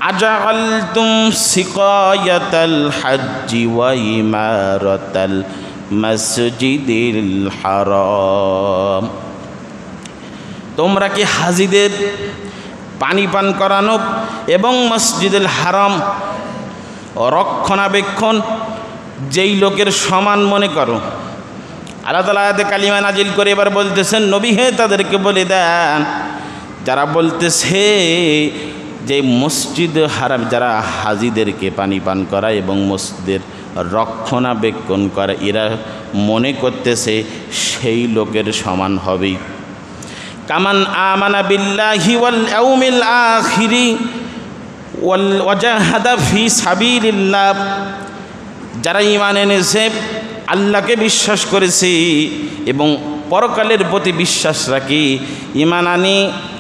আজাআলতুম সিকায়াতাল হাজ্জি ওয়া ইমারাতাল মসজিদিল হারাম, তোমরা কি হাজিদের পানি পান করানো এবং মসজিদুল হারাম রক্ষণাবেক্ষণ যেই লোকের সমান মনে করো? আল্লাহ তাআলা আয়াতে কালিমা নাজিল করে এবার বলতেছেন, নবী হে তাদেরকে বলে দেন যারা বলতেছে যে মসজিদ হারাম, যারা হাজিদেরকে পানি পান করা এবং মসজিদের রক্ষণাবেক্ষণ করে, এরা মনে করতেছে সেই লোকের সমান হবেই। কামান আমানা বিল্লাহি ওয়াল ইয়াউমিল আখিরি ওয়া জাহাদা ফি সাবিলিল্লাহ, যারা ঈমান এনেছে, আল্লাহকে বিশ্বাস করেছে এবং পরকালের প্রতি বিশ্বাস রাখি, ঈমান আনি,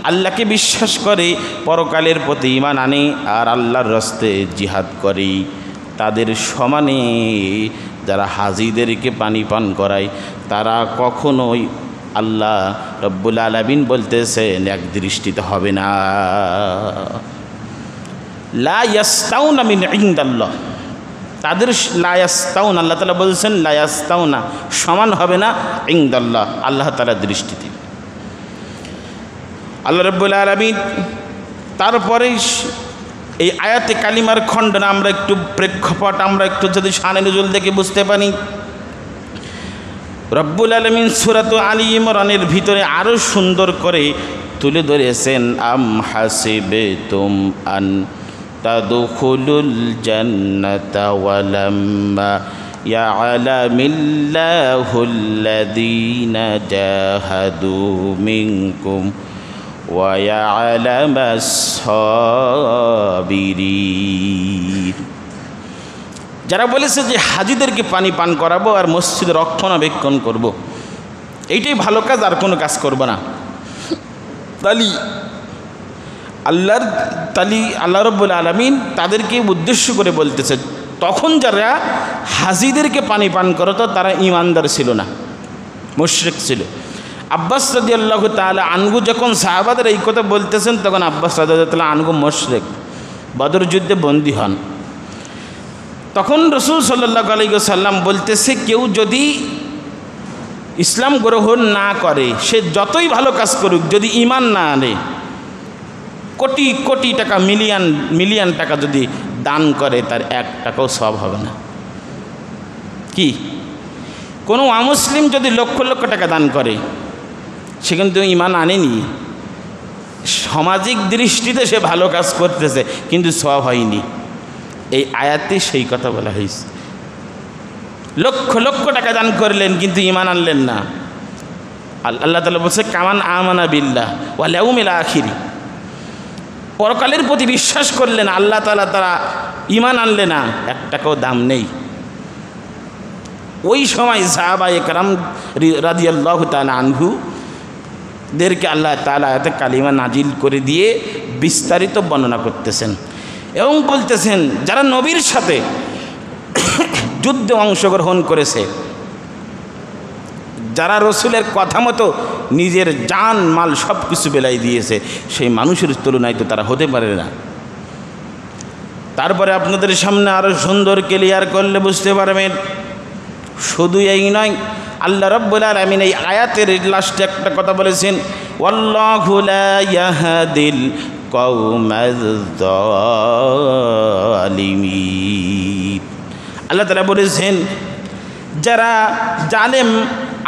আল্লাহকে বিশ্বাস করে, পরকালের প্রতি ঈমান আনি আর আল্লাহর রাস্তায় জিহাদ করে, তাদের সমানে যারা হাজিদেরকে পানি পান করায় তারা কখনোই আল্লাহ রব্বুল আলামিন বলতেছেন এক দৃষ্টিতে হবে না। লা ইয়াস্তাউনা মিন ইনদাল্লাহ, তাদের লা ইয়াস্তাউন, আল্লাহ তাআলা বলছেন লা ইয়াস্তাউনা, সমান হবে না ইনদাল্লাহ, আল্লাহ তাআলার দৃষ্টিতে। আল্লাহ রব্বুল আলামিন তারপরে এই আয়াতে কালিমার খণ্ডন আমরা একটু প্রেক্ষাপট আমরা একটু যদি শানে নুজুল দেখে বুঝতে পারি, রব্বুল আলামিন সূরাত আলী ইমরানের ভিতরে আরও সুন্দর করে তুলে ধরেছেন, আম হাসিবতুম আন তাদখুলুল জান্নাতা ওয়ালাম্মা ইয়ালামিল্লাহুল্লাযীনা জাহাদু মিনকুম ওয়া ইয়ালামাস সাবিরিন। যারা বলেছে যে হাজিদেরকে পানি পান করাবো আর মসজিদ রক্ষণাবেক্ষণ করব, এইটাই ভালো কাজ, আর কোনো কাজ করব না, আল্লাহ রাব্বুল আলামিন তাদেরকে উদ্দেশ্য করে বলতেছে, তখন যারা হাজিদেরকে পানি পান করতো তারা ঈমানদার ছিল না, মুশরিক ছিল। আব্বাস রাদিয়াল্লাহু তাআলা আনহু যখন সাহাবাদের এই কথা বলতেছেন, তখন আব্বাস রাদিয়াল্লাহু তাআলা আনহু মুশরিক, বদর যুদ্ধে বন্দী হন। তখন রাসূল সাল্লাল্লাহু আলাইহি ওয়াসাল্লাম বলতেছে, কেউ যদি ইসলাম গ্রহণ না করে, সে যতই ভালো কাজ করুক, যদি ঈমান না আনে, কোটি কোটি টাকা, মিলিয়ন মিলিয়ন টাকা যদি দান করে, তার এক টাকাও সওয়াব হবে না। কি, কোনো অমুসলিম যদি লক্ষ লক্ষ টাকা দান করে, সে কিন্তু ঈমান আনেনি, সামাজিক দৃষ্টিতে সে ভালো কাজ করতেছে কিন্তু সওয়াব হয়নি। এই আয়াতে সেই কথা বলা হয়েছে, লক্ষ লক্ষ টাকা দান করলেন কিন্তু ঈমান আনলেন না। আল্লাহ তাআলা বলছে, কামান আমানা বিল্লাহ ওয়াল ইয়াউমিল আখির, পরকালের প্রতি বিশ্বাস করলেন, আল্লাহ তাআলা তারা ঈমান আনলে না, এক টাকাও দাম নেই। ওই সময় সাহাবায়ে কেরাম রাদিয়াল্লাহু তাআলা আনহুদেরকে আল্লাহ তাআলা আয়াতে কালিমা নাজিল করে দিয়ে বিস্তারিত বর্ণনা করতেছেন এবং বলতেছেন, যারা নবীর সাথে যুদ্ধে অংশগ্রহণ করেছে, যারা রসুলের কথা মতো নিজের জান মাল সব কিছু বেলাই দিয়েছে, সেই মানুষের তুলনায় তো তারা হতে পারে না। তারপরে আপনাদের সামনে আরও সুন্দর ক্লিয়ার করলে বুঝতে পারবেন, শুধু এই নয়, আল্লাহ রাব্বুল আলামিন এই আয়াতের লাস্টে একটা কথা বলেছেন, ওয়াল্লাহু লা ইয়াহদিল কওমাজ যালিমিন। আল্লাহ তাআলা বলেছেন, যারা জালেম,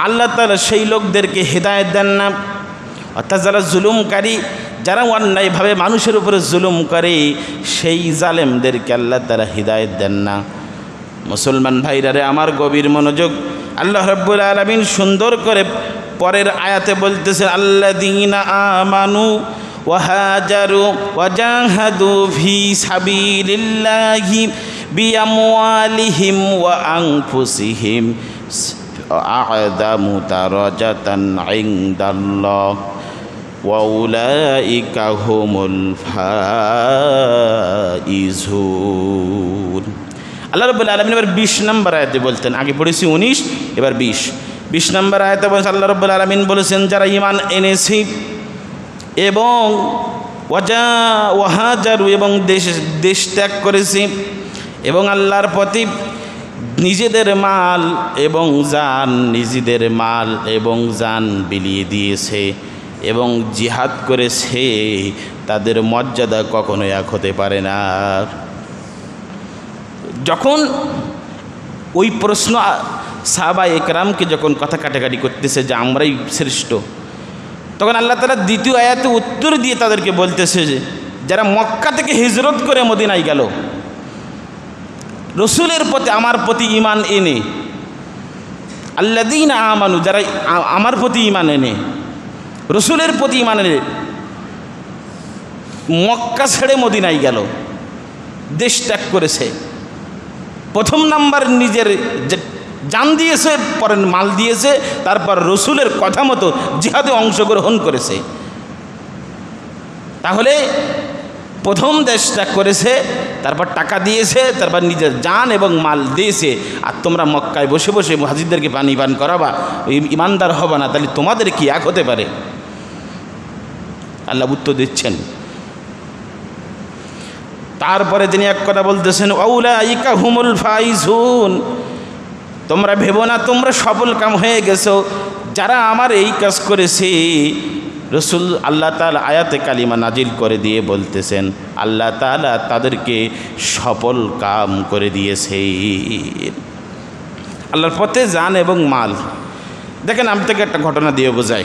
আল্লাহ তাআলা সেই লোকদেরকে হেদায়েত দেন না। অর্থাৎ যারা জুলুমকারী, যারা অন্যায়ভাবে মানুষের উপরে জুলুম করে, সেই জালেমদেরকে আল্লাহ তাআলা হেদায়েত দেন না। মুসলমান ভাইরারে আমার গভীর মনোযোগ, আল্লাহ রাব্বুল আলামিন সুন্দর করে পরের আয়াতে বলতেছে, আল্লাযীনা আমানু ওয়া হাজারু ওয়া জাহাদু ফি সাবিলিল্লাহি বিআমওয়ালিহিম ওয়া আনফুসিহিম আ'যামু দারাজাতান ইনদাল্লাহ ওয়া উলাইকা হুমুল ফাইজুন। আল্লাহ রাব্বুল আলামিন এবার 20 নম্বর আয়াতে বলতেন, আগে পড়েছি 19, এবার 20 নম্বর আয়াতে বলছেন, আল্লাহ রাব্বুল আলামিন বলেছেন, যারা ঈমান এনেছে এবং ওয়াহাজারু এবং দেশ ত্যাগ করেছে এবং আল্লাহর পথে নিজেদের মাল এবং জান বিলিয়ে দিয়েছে এবং জিহাদ করেছে, তাদের মর্যাদা কখনো এক হতে পারে না। যখন ওই প্রশ্ন সাহাবা একরামকে যখন কথা কাটাকাটি করতেছে যে আমরাই শ্রেষ্ঠ, তখন আল্লাহ তাআলা দ্বিতীয় আয়াতে উত্তর দিয়ে তাদেরকে বলতেছে যে যারা মক্কা থেকে হিজরত করে মদিনায় গেল, রসুলের প্রতি আমার প্রতি ঈমান এনে, আল্লাযীনা আমানু যারা আমার প্রতি ঈমান এনে, রসুলের প্রতি ঈমান এনে মক্কা ছেড়ে মদিনায় গেল, দেশ ত্যাগ করেছে, প্রথম নাম্বার নিজের জান দিয়েছে, পরে মাল দিয়েছে, তারপর রসুলের কথা মতো জিহাদে অংশগ্রহণ করেছে, তাহলে প্রথম দেশ ত্যাগ করেছে, তারপর টাকা দিয়েছে, তারপর নিজের জান এবং মাল দিয়েছে, আর তোমরা মক্কায় বসে বসে হাজিদেরকে পানি পান করাবা, ইমানদার হবে না, তাহলে তোমাদের কি এক হতে পারে? আল্লাহ উত্তর দিচ্ছেন। তারপরে তিনি এক কথা বলতেছেন, আউলাইকা হুমুল ফাইজুন, তোমরা ভেবো না তোমরা সফল কাম হয়ে গেছো, যারা আমার এই কাজ করেছে। রসুল আল্লাহ তাআলা আয়াতে কালিমা নাজিল করে দিয়ে বলতেছেন আল্লাহ তাআলা তাদেরকে সফল কাম করে দিয়েছে। আল্লাহর পথে জান এবং মাল। দেখেন আমি থেকে একটা ঘটনা দিয়ে বোঝাই।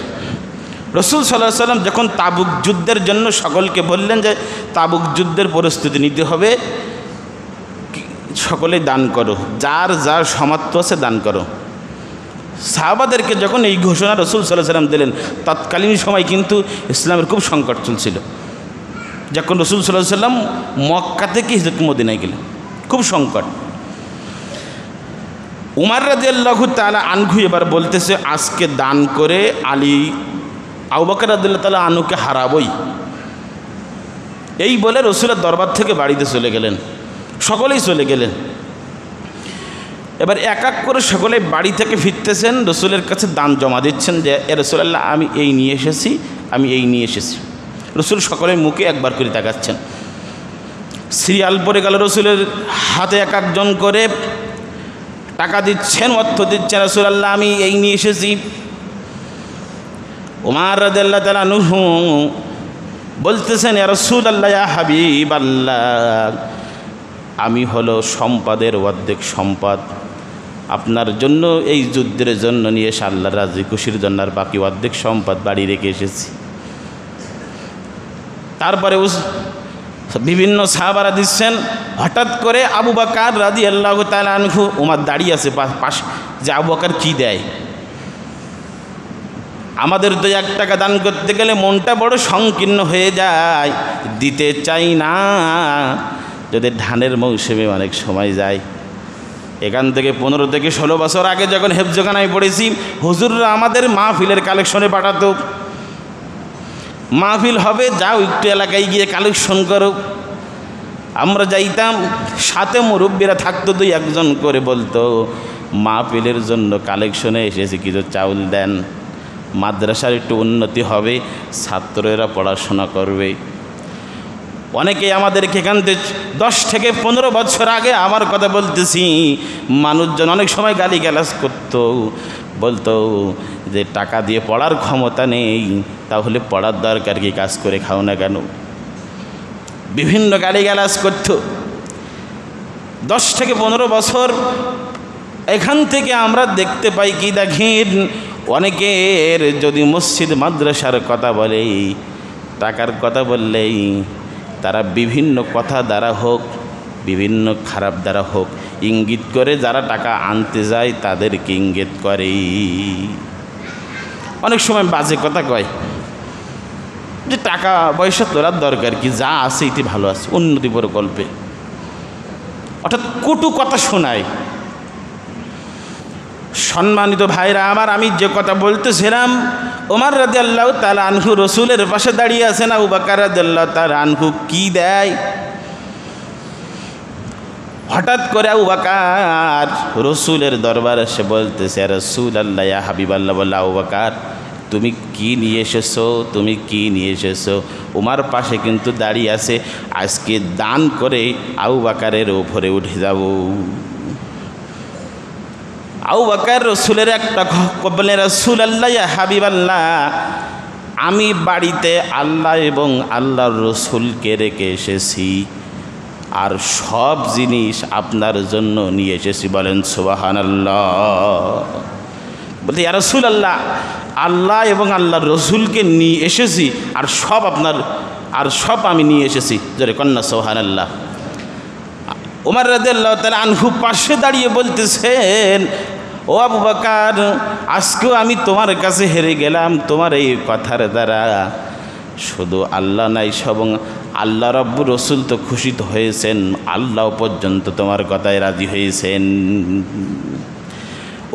রসুল সাল্লাল্লাহু আলাইহি ওয়াসাল্লাম যখন তাবুক যুদ্ধের জন্য সকলকে বললেন যে তাবুক যুদ্ধের প্রস্তুতি নিতে হবে, সকলে দান করো, যার যার সামর্থ্য আছে দান করো। সাহাবাদেরকে যখন এই ঘোষণা রসুল সাল্লাল্লাহু আলাইহি ওয়াসাল্লাম দিলেন, তৎকালীন সময় কিন্তু ইসলামের খুব সংকট চলছিল। যখন রসুল সাল্লাল্লাহু আলাইহি ওয়াসাল্লাম মক্কা থেকে হিজরত মদিনায় গেলেন, খুব সংকট। উমর রাদিয়াল্লাহু তাআলা আনহু এবার বলতেছে আজকে দান করে আবু বকর রাদিয়াল্লাহু তাআলা আনহুকে হারাবই, এই বলে রসুলের দরবার থেকে বাড়িতে চলে গেলেন, সকলেই চলে গেলেন। এবার এক এক করে সকলে বাড়ি থেকে ফিরতেছেন, রসুলের কাছে দান জমা দিচ্ছেন যে এ রাসূলুল্লাহ আমি এই নিয়ে এসেছি। রসুল সকলের মুখে একবার করে তাকাচ্ছেন। সিরিয়াল পড়ে গেল, রসুলের হাতে এক একজন করে টাকা দিচ্ছেন, অর্থ দিচ্ছেন, রাসূলুল্লাহ আমি এই নিয়ে এসেছি। উমর রাদিয়াল্লাহু তাআলা আনহু বলতেছেন ইয়া রাসূলুল্লাহ ইয়া হাবিবাল্লাহ, আমি হলো সম্পদের অর্ধেক সম্পদ আপনার জন্য এই যুদ্ধের জন্য নিয়ে এসে আল্লাহর রাজি খুশির জন্য আর বাকি অর্ধেক সম্পদ বাড়ি রেখে এসেছি। তারপরে বিভিন্ন সাহাবারা দিচ্ছেন। হঠাৎ করে আবু বকর রাদিয়াল্লাহু তাআলা আনহু, উমর দাঁড়িয়ে আছে পাশে, যে আবু বকর কী দেয়? আমাদের তো 1 টাকা দান করতে গেলে মনটা বড় সংকীর্ণ হয়ে যায়, দিতে চাই না। যদি ধানের মৌসুমে অনেক সময় যায়, এখান থেকে 15 থেকে 16 বছর আগে যখন হেফজখানায় পড়েছি, হুজুররা আমাদের মাহফিলের কালেকশনে পাঠাতো, মাহফিল হবে যাও একটু এলাকায় গিয়ে কালেকশন করো। আমরা যাইতাম, সাথে মুরব্বীরা থাকতো, 2-1 করে বলতো মাহফিলের জন্য কালেকশনে এসেছি, কিছু চাউল দেন, মাদ্রাসার একটু উন্নতি হবে, ছাত্ররা পড়াশোনা করবে। অনেকেই আমাদেরকে এখান থেকে 10 থেকে 15 বছর আগে আমার কথা বলতেছি, মানুষজন অনেক সময় গালিগালাজ করতো, বলতো যে টাকা দিয়ে পড়ার ক্ষমতা নেই, তাহলে পড়ার দরকার কি, কাজ করে খাও না কেন? বিভিন্ন গালিগালাজ করতো। 10 থেকে 15 বছর এখান থেকে আমরা দেখতে পাই কি, দেখেন অনেকের যদি মসজিদ মাদ্রাসার কথা বলে, টাকার কথা বললেই তারা বিভিন্ন কথা দ্বারা হোক, বিভিন্ন খারাপ দ্বারা হোক ইঙ্গিত করে, যারা টাকা আনতে যায় তাদেরকে ইঙ্গিত করে। অনেক সময় বাজে কথা কয় যে টাকা পয়সা তোলার দরকার কি, যা আছে এটি ভালো আছে, উন্নতি প্রকল্পে, অর্থাৎ কটু কথা শোনায়। সম্মানিত ভাইরা আমার, আমি যে কথা বলতেছিলাম, ওমর রাদিয়াল্লাহু তাআলা আনহু রসুলের পাশে দাঁড়িয়ে আছেন, আবু বকর রাদিয়াল্লাহু তাআলা আনহু কি দেয়? হঠাৎ করে আবু বকর রসুলের দরবারে এসে বলতেছে রাসূলুল্লাহ ইয়া হাবিবাল্লাহ, বলল আবু বকর তুমি কি নিয়ে এসেছো, তুমি কি নিয়ে এসেছো। উমার পাশে কিন্তু দাঁড়িয়ে আছে, আজকে দান করে আবু বকরের উপরে উঠে যাব। আবু বকর রসুলের একটা বলে, রাসূলুল্লাহ ইয়া হাবিবাল্লাহ, আমি বাড়িতে আল্লাহ এবং আল্লাহর রসুলকে রেখে এসেছি, আর সব জিনিস আপনার জন্য নিয়ে এসেছি। বলেন সুবহানাল্লাহ। বলতে ইয়া রাসূলুল্লাহ, আল্লাহ এবং আল্লাহর রসুলকে নিয়ে এসেছি, আর সব আপনার, আর সব আমি নিয়ে এসেছি। জোরে কন্যা সুবহানাল্লাহ। ওমর রাদিয়াল্লাহু তাআলা আনহু পাশে দাঁড়িয়ে বলতেছেন, ও আবু বকর, আজকেও আমি তোমার কাছে হেরে গেলাম তোমার এই কথার দ্বারা। শুধু আল্লাহ নাই, এবং আল্লাহ রব্বুর রসুল তো খুশি হয়েছেন, আল্লাহ পর্যন্ত তোমার কথায় রাজি হয়েছেন।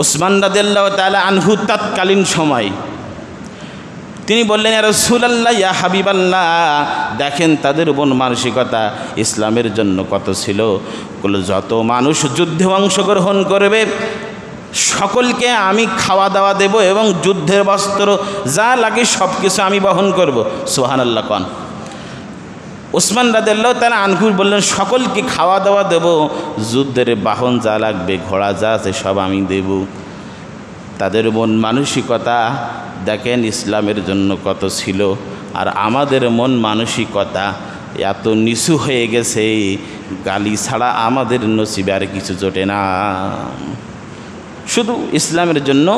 উসমান রাদিয়াল্লাহু তাআলা আনহু তৎকালীন সময় তিনি বললেন, ইয়া রাসূলুল্লাহ ইয়া হাবিবাল্লাহ, দেখেন তাদের মন মানসিকতা ইসলামের জন্য কত ছিল। যত মানুষ যুদ্ধে অংশগ্রহণ করবে সকলকে আমি খাওয়া দাওয়া দেব এবং যুদ্ধের বস্ত্র যা লাগে সব কিছু আমি বহন করব। সুবহানাল্লাহ কন। উসমান রাদিয়াল্লাহু তাআলা আনহু বললেন, সকলকে খাওয়া দাওয়া দেব, যুদ্ধের বাহন যা লাগবে, ঘোড়া যা আছে সব আমি দেব। তাদের মন মানসিকতা দেখেন ইসলামের জন্য কত ছিল, আর আমাদের মন মানসিকতা এত নিচু হয়ে গেছে, গালি ছাড়া আমাদের নসিবে আর কিছু জোটে না। শুধু ইসলামের জন্য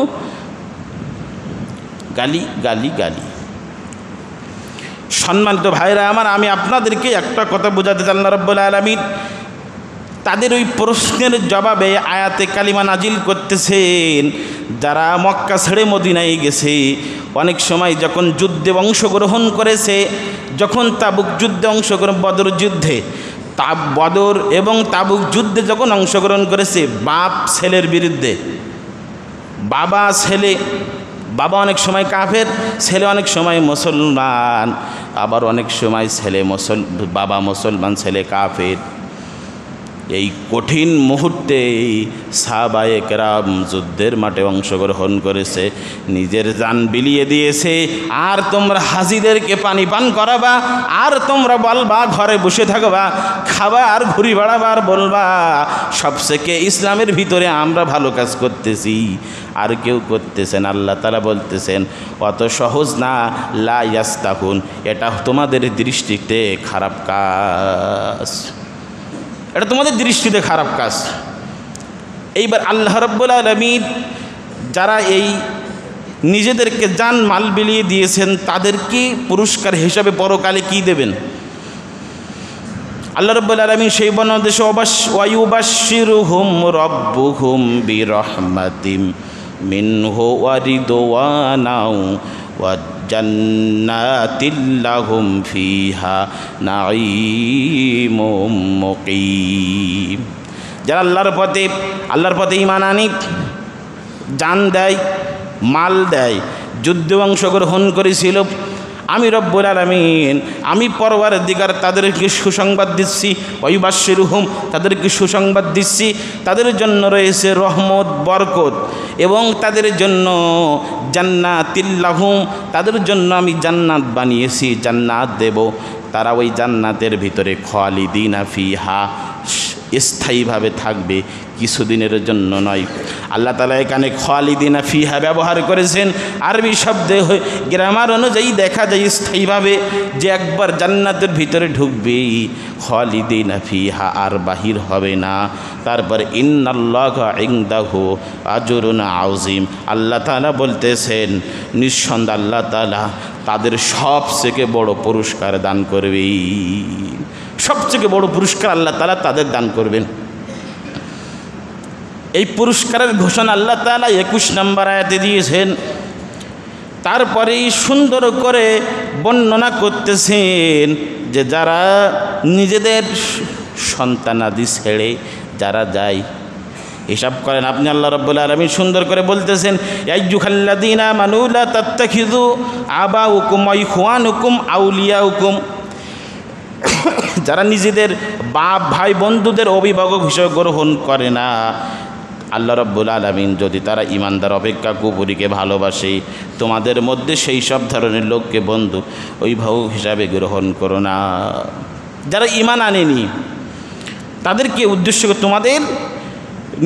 গালি গালি গালি। সম্মানিত ভাইরা আমার, আমি আপনাদেরকে একটা কথা বোঝাতে চাই, আল্লাহ রাব্বুল আলামিন তাদের ওই প্রশ্নের জবাবে আয়াতে কালিমা নাজিল করতেছেন। যারা মক্কা ছেড়ে মদিনায় গেছে, অনেক সময় যখন যুদ্ধে অংশগ্রহণ করেছে, যখন তাবুক যুদ্ধে অংশগ্রহণ, বদর যুদ্ধে, বদর এবং তাবুক যুদ্ধে যখন অংশগ্রহণ করেছে, বাপ ছেলের বিরুদ্ধে, বাবা ছেলে, বাবা অনেক সময় কাফের, ছেলে অনেক সময় মুসলমান, আবার অনেক সময় বাবা মুসলমান, ছেলে কাফের। এই কঠিন মুহূর্তে সাহাবায়ে কেরাম যুদ্ধের মাঠে অংশগ্রহণ করেছে, নিজের জান বিলিয়ে দিয়েছে। আর তোমরা হাজিদেরকে পানি পান করাবা, আর তোমরা বলবা ঘরে বসে থাকবা, খাবা আর ঘুরি বেড়াবা, আর বলবা সবথেকে ইসলামের ভিতরে আমরা ভালো কাজ করতেছি, আর কেউ করতেছেন। আল্লাহ তাআলা বলতেছেন, অত সহজ না, লা ইয়াস্তাকুন, এটা তোমাদের দৃষ্টিতে খারাপ কাজ, এটা তোমাদের দৃষ্টিতে খারাপ কাজ। এইবার আল্লাহ রাব্বুল আলামিন যারা এই নিজেদেরকে জান মাল বিলিয়ে দিয়েছেন, তাদেরকে পুরস্কার হিসাবে পরকালে কি দেবেন? আল্লাহ রাব্বুল আলামিন সেই বর্ণনাদেশে ওয়ায়ুবাশশিরুহুম রাব্বুহুম বিরহমাতিম মিনহু ওয়া রিদওয়ানাও ওয়া জান্নাতিল্লাহুম ফিহা নাঈমুম মুকিম। যারা আল্লাহর পথে ঈমান আনি, জান দেয়, মাল দেয়, যুদ্ধে অংশগ্রহণ করেছিল, আমি রব্বুল আলামিন, আমি পরওয়ারদিগার তাদেরকে সুসংবাদ দিচ্ছি, ওয়ায়ুবাশশিরুহুম, তাদেরকে সুসংবাদ দিচ্ছি, তাদের জন্য রয়েছে রহমত, বরকত, এবং তাদের জন্য জান্নাতিল্লাহুম, তাদের জন্য আমি জান্নাত বানিয়েছি, জান্নাত দেব। তারা ওই জান্নাতের ভিতরে খালিদিনা ফিহা, স্থায়ীভাবে থাকবে, কিছুদিনের জন্য নয়। আল্লাহ তাআলা এখানে খালিদিনা ফিহা ব্যবহার করেছেন আরবি শব্দে, গ্রামার অনুযায়ী দেখা যায় স্থায়ীভাবে, যে একবার জান্নাতের ভিতরে ঢুকবে, খালিদিনা ফিহা, আর বাহির হবে না। তারপরে ইন্নাল্লাহা ইনদাহু আজরুন আযীম, আল্লাহ তাআলা বলতেছেন নিঃসন্দেহে আল্লাহ তাআলা তাদের সবথেকে বড় পুরস্কার দান করবে, সবথেকে বড় পুরস্কার আল্লাহ তাআলা তাদের দান করবেন। এই পুরস্কারের ঘোষণা আল্লাহ তাআলা 21 নম্বর আয়াতে দিয়েছেন। তারপরেই সুন্দর করে বর্ণনা করতেছেন যে যারা নিজেদের সন্তানাদি ছেড়ে যারা যায়, হিসাব করেন আপনি, আল্লাহ রাব্বুল আলামিন সুন্দর করে বলতেছেন, আইয়ুহাল্লাযীনা আমানু লা তাত্তাখিযু আবাউকুম ওয়া ইখওয়ানুকুম আউলিয়াউকুম, যারা নিজেদের বাপ ভাই বন্ধুদের অভিভাবক হিসেবে গ্রহণ করে না, আল্লাহ রাব্বুল আলামিন যদি তারা ইমানদার অপেক্ষা কুফরিকে ভালোবাসে, তোমাদের মধ্যে সেই সব ধরনের লোককে বন্ধু অভিভাবক হিসাবে গ্রহণ করো না। যারা ঈমান আনেনি তাদেরকে উদ্দেশ্য করে তোমাদের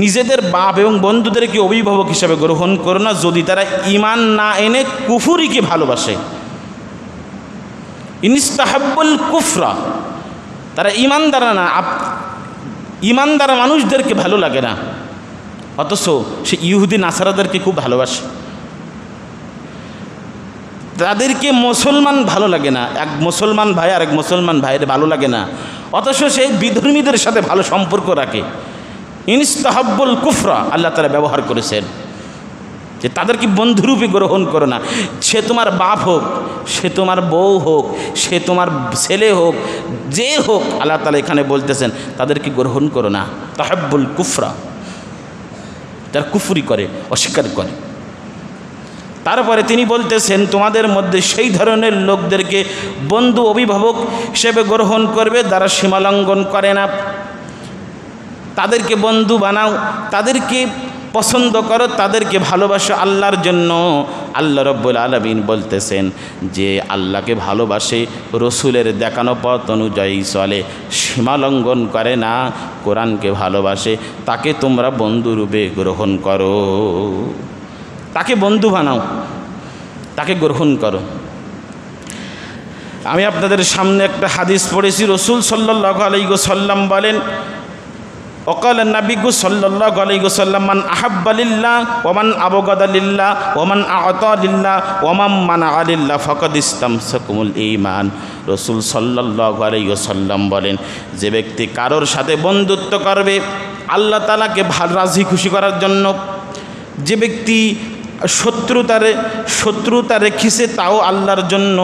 নিজেদের বাপ এবং বন্ধুদেরকে অভিভাবক হিসাবে গ্রহণ করো না যদি তারা ঈমান না এনে কুফরিকে ভালোবাসে। ইনস্তাহাব্বুল কুফরা, তারা ঈমানদার না, ঈমানদার মানুষদেরকে ভালো লাগে না, অথচ সে ইহুদি নাসারাদেরকে খুব ভালোবাসে। তাদেরকে মুসলমান ভালো লাগে না, এক মুসলমান ভাই আর এক মুসলমান ভাইয়ের ভালো লাগে না, অথচ সে বিধর্মীদের সাথে ভালো সম্পর্ক রাখে। ইনস্তাহাব্বুল কুফরা আল্লাহ তাআলা ব্যবহার করেছেন যে তাদেরকে বন্ধুরূপে গ্রহণ করো না। সে তোমার বাপ হোক, সে তোমার বউ হোক, সে তোমার ছেলে হোক, যে হোক, আল্লাহ তাআলা এখানে বলতেছেন তাদেরকে গ্রহণ করো না। তাহাব্বুল কুফরা, যারা কুফরি করে, অস্বীকার করে। তারপরে তিনি বলতেছেন তোমাদের মধ্যে সেই ধরনের লোকদেরকে বন্ধু অভিভাবক হিসেবে গ্রহণ করবে যারা সীমালঙ্ঘন করে না। তাদেরকে বন্ধু বানাও, তাদেরকে পছন্দ করো, তাদেরকে ভালোবাসো আল্লাহর জন্য। আল্লাহ রাব্বুল আলামিন বলতেছেন যে আল্লাহকে ভালোবাসে, রসুলের দেখানো পথ অনুযায়ী চলে, সীমালঙ্ঘন করে না, কোরআনকে ভালোবাসে, তাকে তোমরা বন্ধুরূপে গ্রহণ করো, তাকে বন্ধু বানাও, তাকে গ্রহণ করো। আমি আপনাদের সামনে একটা হাদিস পড়েছি। রসুল সাল্লাল্লাহু আলাইহি ওয়াসাল্লাম বলেন, وقال النبي صلى الله عليه وسلم من أحب لله ومن أبغض لله ومن أعطى لله ومن منع لله فقد استمسك بالإيمان। রসুল সাল্লাল্লাহু আলাইহি ওয়াসাল্লাম বলেন, যে ব্যক্তি কারোর সাথে বন্ধুত্ব করবে আল্লাহ তাআলাকে রাজি খুশি করার জন্য, যে ব্যক্তি শত্রুতা রেখেছে তাও আল্লাহর জন্য,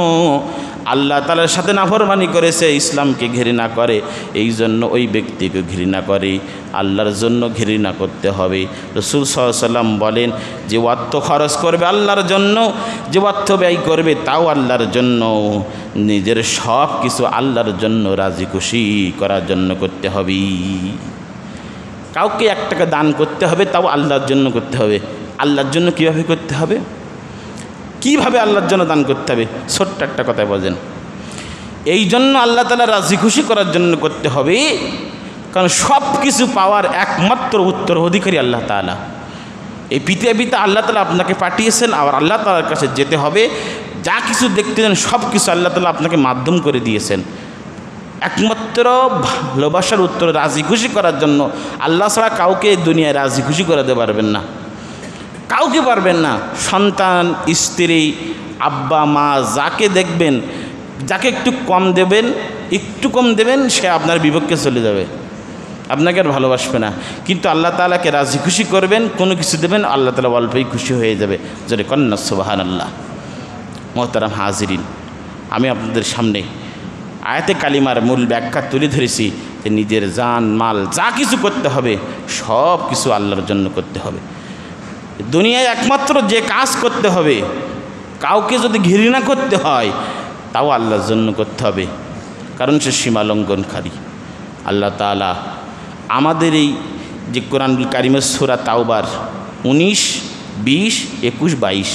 আল্লাহ তাআলার সাথে নাফরমানি করেছে, ইসলামকে ঘৃণা করে, এই জন্য ওই ব্যক্তিকে ঘৃণা করে, আল্লাহর জন্য ঘৃণা করতে হবে। রাসূল সাল্লাল্লাহু আলাইহি ওয়াসাল্লাম বলেন যে অর্থ খরচ করবে আল্লাহর জন্য, যে অর্থ ব্যয় করবে তাও আল্লাহর জন্য, নিজের সব কিছু আল্লাহর জন্য রাজি খুশি করার জন্য করতে হবে। কাউকে 1 টাকা দান করতে হবে, তাও আল্লাহর জন্য করতে হবে। আল্লাহর জন্য কীভাবে করতে হবে? কিভাবে আল্লাহর জন্য দান করতে হবে? ছোট্ট একটা কথা বলেন। এই জন্য আল্লাহ তাআলা রাজি খুশি করার জন্য করতে হবে, কারণ সব কিছু পাওয়ার একমাত্র উত্তর অধিকারী আল্লাহ তাআলা। এই পৃথিবীতে আল্লাহ তাআলা আপনাকে পাঠিয়েছেন, আবার আল্লাহ তাআলার কাছে যেতে হবে। যা কিছু দেখতে চান সব কিছু আল্লাহ তাআলা আপনাকে মাধ্যম করে দিয়েছেন। একমাত্র ভালোবাসার উত্তর রাজি খুশি করার জন্য। আল্লাহ ছাড়া কাউকে দুনিয়ায় রাজি খুশি করাতে পারবেন না, কাউকে পারবেন না। সন্তান, স্ত্রী, আব্বা মা, যাকে দেখবেন, যাকে একটু কম দেবেন সে আপনার বিপক্ষে চলে যাবে, আপনাকে আর ভালোবাসবে না। কিন্তু আল্লাহ তাআলাকে রাজি খুশি করবেন, কোনো কিছু দেবেন, আল্লাহ তাআলা অল্পই খুশি হয়ে যাবে। জোরে কন্যা সুবহানাল্লাহ। মোহতারাম হাজিরিন, আমি আপনাদের সামনে আয়াতে কালিমার মূল ব্যাখ্যা তুলে ধরেছি যে নিজের জান মাল যা কিছু করতে হবে সব কিছু আল্লাহর জন্য করতে হবে। দুনিয়ায় একমাত্র যে কাজ করতে হবে, কাউকে যদি ঘৃণা করতে হয় তাও আল্লাহর জন্য করতে হবে, কারণ সে সীমালঙ্ঘনকারী। আল্লাহ তাআলা আমাদের এই যে কোরআনুল কারীমের সূরা তাওবার 19, 20, 21, 22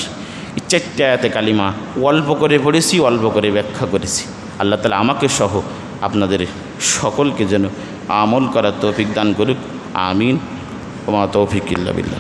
এই 4টে আয়াতে কালিমা অল্প করে পড়েছি, অল্প করে ব্যাখ্যা করেছি। আল্লাহ তাআলা আমাকে সহ আপনাদের সকলকে যেন আমল করার তৌফিক দান করুক। আমিন। ওয়া মা তৌফিক ইল্লা বিল্লাহ।